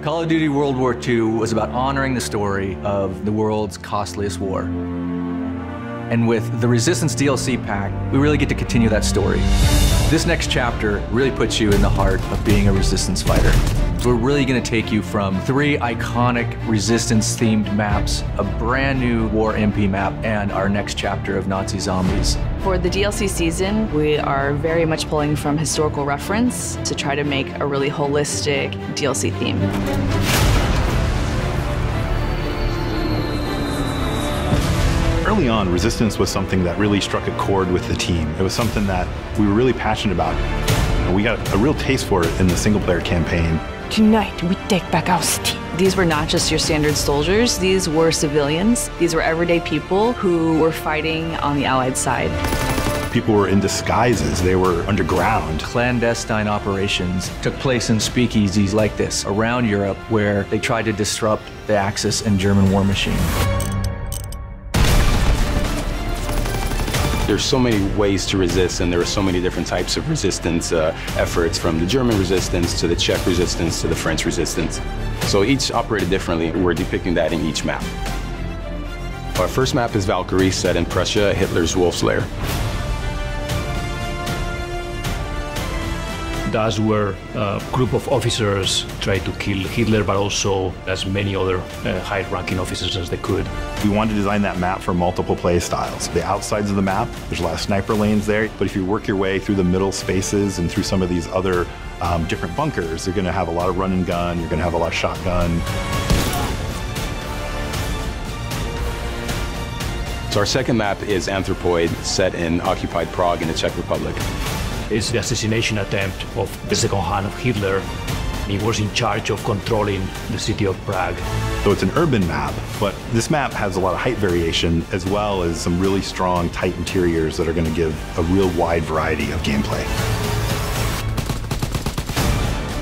Call of Duty World War II was about honoring the story of the world's costliest war. And with the Resistance DLC pack, we really get to continue that story. This next chapter really puts you in the heart of being a Resistance fighter. We're really going to take you from 3 iconic Resistance-themed maps, a brand new War MP map, and our next chapter of Nazi zombies. For the DLC season, we are very much pulling from historical reference to try to make a really holistic DLC theme. Early on, Resistance was something that really struck a chord with the team. It was something that we were really passionate about. And we got a real taste for it in the single-player campaign. Tonight, we take back our city. These were not just your standard soldiers, these were civilians. These were everyday people who were fighting on the Allied side. People were in disguises, they were underground. Clandestine operations took place in speakeasies like this around Europe where they tried to disrupt the Axis and German war machine. There's so many ways to resist, and there are so many different types of resistance efforts, from the German resistance to the Czech resistance to the French resistance. So each operated differently. We're depicting that in each map. Our first map is Valkyrie, set in Prussia, Hitler's wolf's lair. That's where a group of officers tried to kill Hitler, but also as many other high-ranking officers as they could. We wanted to design that map for multiple play styles. The outsides of the map, there's a lot of sniper lanes there, but if you work your way through the middle spaces and through some of these other different bunkers, you're gonna have a lot of run and gun, you're gonna have a lot of shotgun. So our second map is Anthropoid, set in occupied Prague in the Czech Republic. It's the assassination attempt of the second hand of Hitler. He was in charge of controlling the city of Prague. So it's an urban map, but this map has a lot of height variation as well as some really strong, tight interiors that are going to give a real wide variety of gameplay.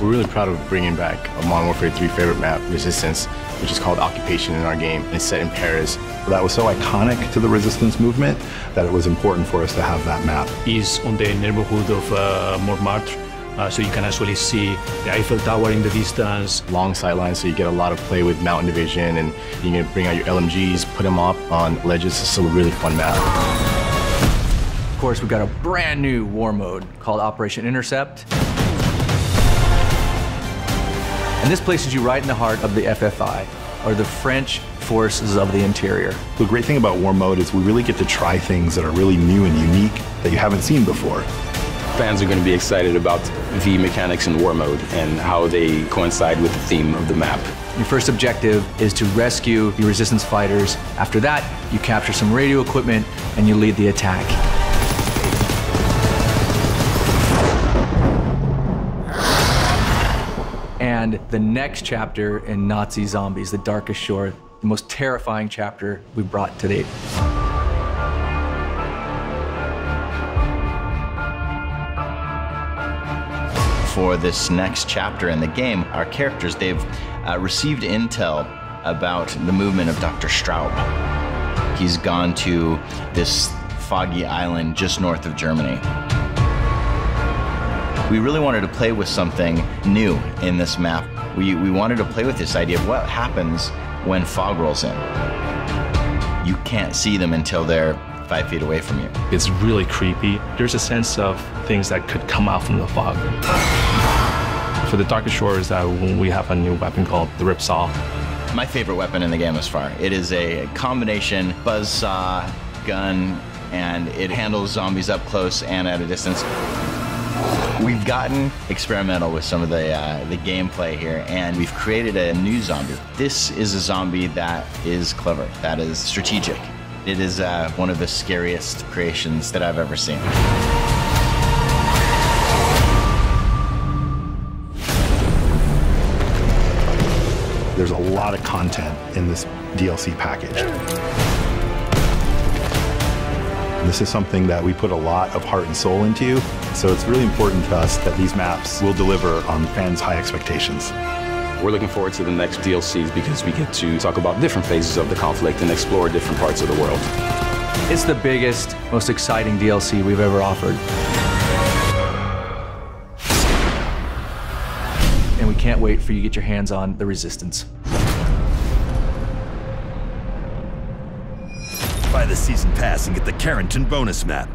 We're really proud of bringing back a Modern Warfare 3 favorite map, Resistance, which is called Occupation in our game. It's set in Paris. That was so iconic to the Resistance movement that it was important for us to have that map. It's on the neighborhood of Montmartre, so you can actually see the Eiffel Tower in the distance. Long sightlines, so you get a lot of play with mountain division, and you can bring out your LMGs, put them up on ledges. It's a really fun map. Of course, we've got a brand new war mode called Operation Intercept. And this places you right in the heart of the FFI, or the French Forces of the Interior. The great thing about War Mode is we really get to try things that are really new and unique that you haven't seen before. Fans are going to be excited about the mechanics in War Mode and how they coincide with the theme of the map. Your first objective is to rescue the Resistance fighters. After that, you capture some radio equipment and you lead the attack. And the next chapter in Nazi Zombies, The Darkest Shore, the most terrifying chapter we've brought to date. For this next chapter in the game, our characters, they've received intel about the movement of Dr. Straub. He's gone to this foggy island just north of Germany. We really wanted to play with something new in this map. We wanted to play with this idea of what happens when fog rolls in. You can't see them until they're 5 feet away from you. It's really creepy. There's a sense of things that could come out from the fog. For the Darkest Shores, we have a new weapon called the Ripsaw. My favorite weapon in the game thus far. It is a combination buzzsaw, gun, and it handles zombies up close and at a distance. We've gotten experimental with some of the gameplay here, and we've created a new zombie. This is a zombie that is clever, that is strategic. It is one of the scariest creations that I've ever seen. There's a lot of content in this DLC package. This is something that we put a lot of heart and soul into, so it's really important to us that these maps will deliver on fans' high expectations. We're looking forward to the next DLCs because we get to talk about different phases of the conflict and explore different parts of the world. It's the biggest, most exciting DLC we've ever offered. and we can't wait for you to get your hands on the Resistance. Buy the season pass and get the Carrington bonus map.